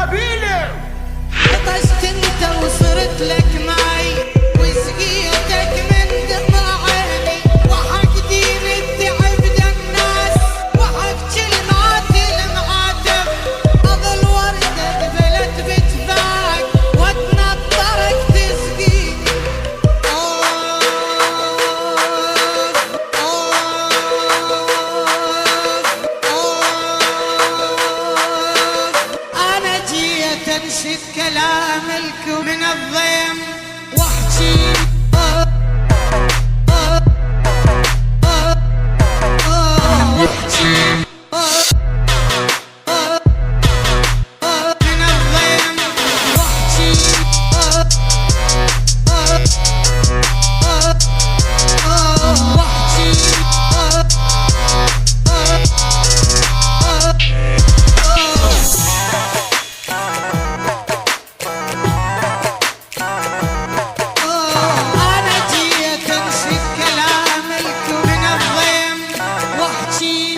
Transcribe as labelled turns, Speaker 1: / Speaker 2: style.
Speaker 1: نبيلة.
Speaker 2: عطشت انت وصرت لك معي وسقيتك من دمع عيني وحق دين التعب الناس وحق كلمات المعاتب اظل وردة دبلت بتفاك واتنطرك تسقيني. انا جيت انشد كلامك من الضيم واحكي من الضيم أنا جيت أنشد كلامك من الضيم واحكي